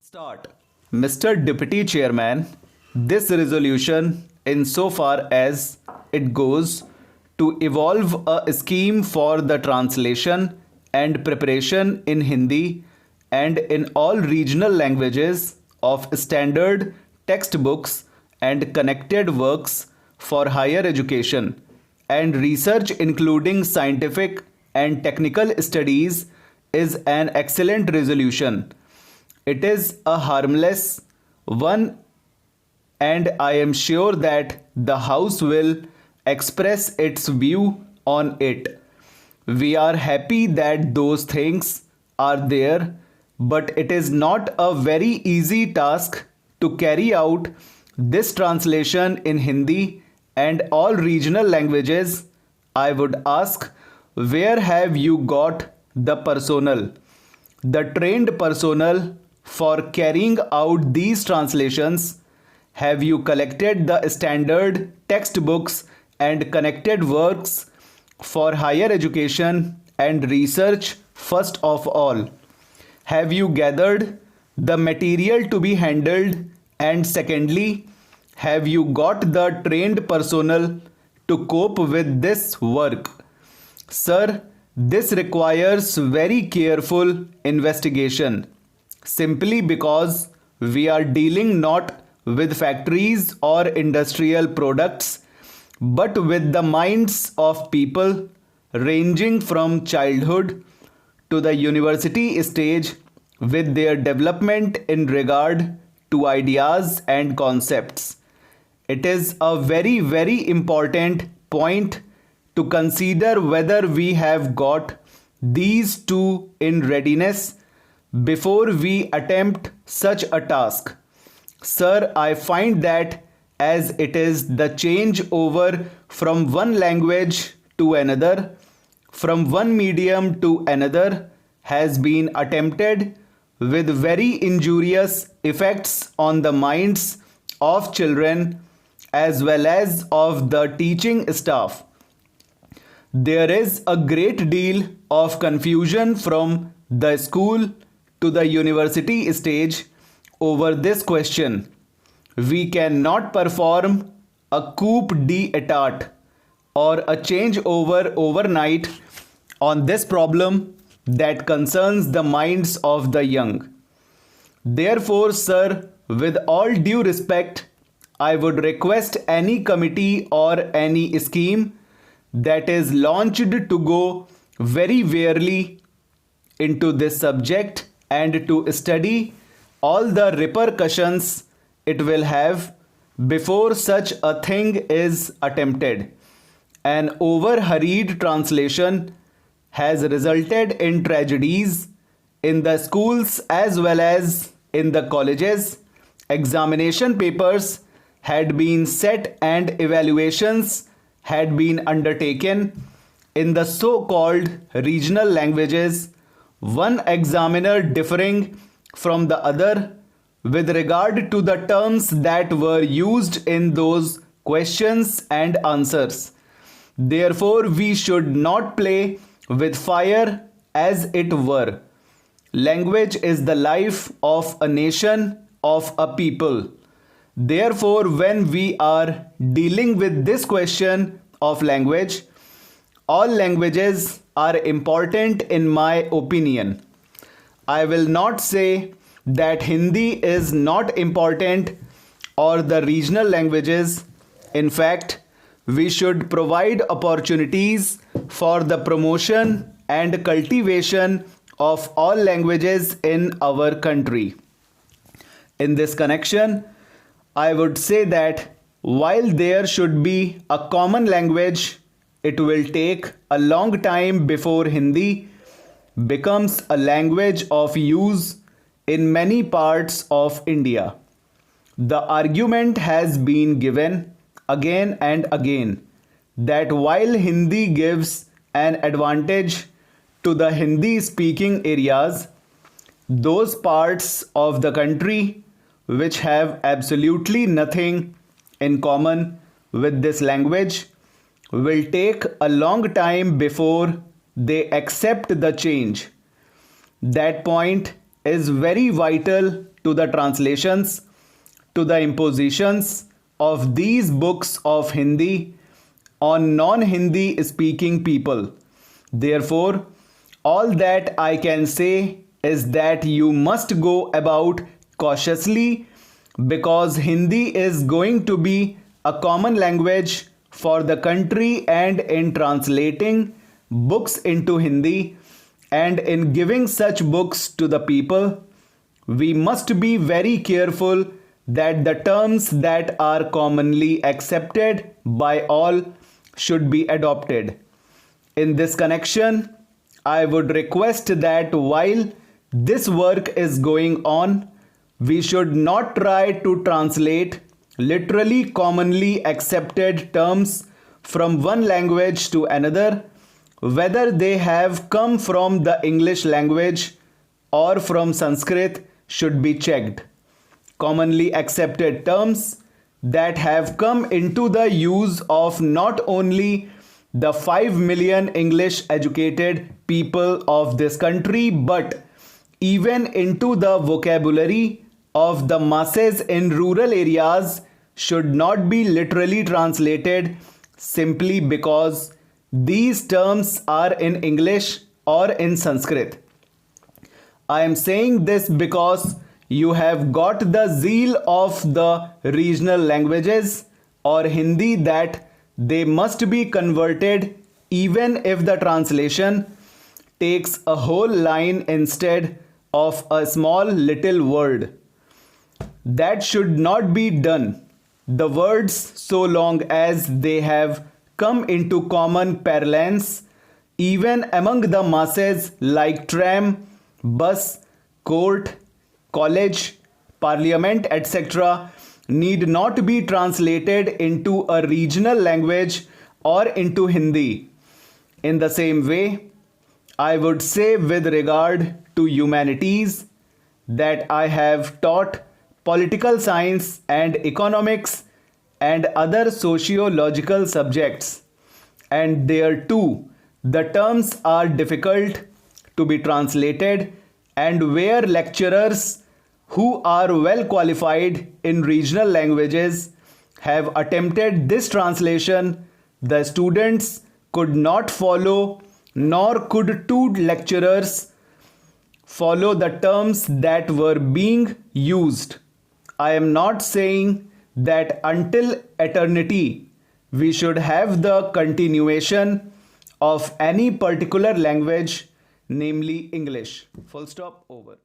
Start. Mr. Deputy Chairman, this resolution, insofar as it goes to evolve a scheme for the translation and preparation in Hindi and in all regional languages of standard textbooks and connected works for higher education and research, including scientific and technical studies, is an excellent resolution. It is a harmless one, and I am sure that the House will express its view on it. We are happy that those things are there, but it is not a very easy task to carry out this translation in Hindi and all regional languages. I would ask, where have you got the personnel, the trained personnel for carrying out these translations? Have you collected the standard textbooks and connected works for higher education and research first of all? Have you gathered the material to be handled? And secondly, have you got the trained personnel to cope with this work? Sir, this requires very careful investigation, simply because we are dealing not with factories or industrial products, but with the minds of people ranging from childhood to the university stage, with their development in regard to ideas and concepts. It is a very, very important point to consider whether we have got these two in readiness before we attempt such a task. Sir, I find that as it is the change over from one language to another, from one medium to another, has been attempted with very injurious effects on the minds of children as well as of the teaching staff. There is a great deal of confusion from the school to the university stage over this question. We cannot perform a coup d'etat or a changeover overnight on this problem that concerns the minds of the young. Therefore, sir, with all due respect, I would request any committee or any scheme that is launched to go very warily into this subject and to study all the repercussions it will have before such a thing is attempted. An over-hurried translation has resulted in tragedies in the schools as well as in the colleges. Examination papers had been set and evaluations had been undertaken in the so-called regional languages, one examiner differing from the other with regard to the terms that were used in those questions and answers. Therefore, we should not play with fire, as it were. Language is the life of a nation, of a people. Therefore, when we are dealing with this question of language, all languages are important in my opinion. I will not say that Hindi is not important or the regional languages. In fact, we should provide opportunities for the promotion and cultivation of all languages in our country. In this connection, I would say that while there should be a common language, it will take a long time before Hindi becomes a language of use in many parts of India. The argument has been given again and again that while Hindi gives an advantage to the Hindi speaking areas, those parts of the country which have absolutely nothing in common with this language will take a long time before they accept the change. That point is very vital to the translations, to the impositions of these books of Hindi on non-Hindi speaking people. Therefore, all that I can say is that you must go about cautiously, because Hindi is going to be a common language for the country, and in translating books into Hindi and in giving such books to the people, we must be very careful that the terms that are commonly accepted by all should be adopted. In this connection, I would request that while this work is going on, we should not try to translate literally commonly accepted terms from one language to another, whether they have come from the English language or from Sanskrit should be checked. Commonly accepted terms that have come into the use of not only the 5 million English educated people of this country, but even into the vocabulary of the masses in rural areas should not be literally translated simply because these terms are in English or in Sanskrit. I am saying this because you have got the zeal of the regional languages or Hindi that they must be converted even if the translation takes a whole line instead of a small little word. That should not be done. The words, so long as they have come into common parlance, even among the masses, like tram, bus, court, college, parliament, etc., need not be translated into a regional language or into Hindi. In the same way, I would say with regard to humanities that I have taught political science and economics and other sociological subjects, and there too the terms are difficult to be translated, and where lecturers who are well qualified in regional languages have attempted this translation, the students could not follow, nor could two lecturers follow the terms that were being used. I am not saying that until eternity we should have the continuation of any particular language, namely English. Full stop, over.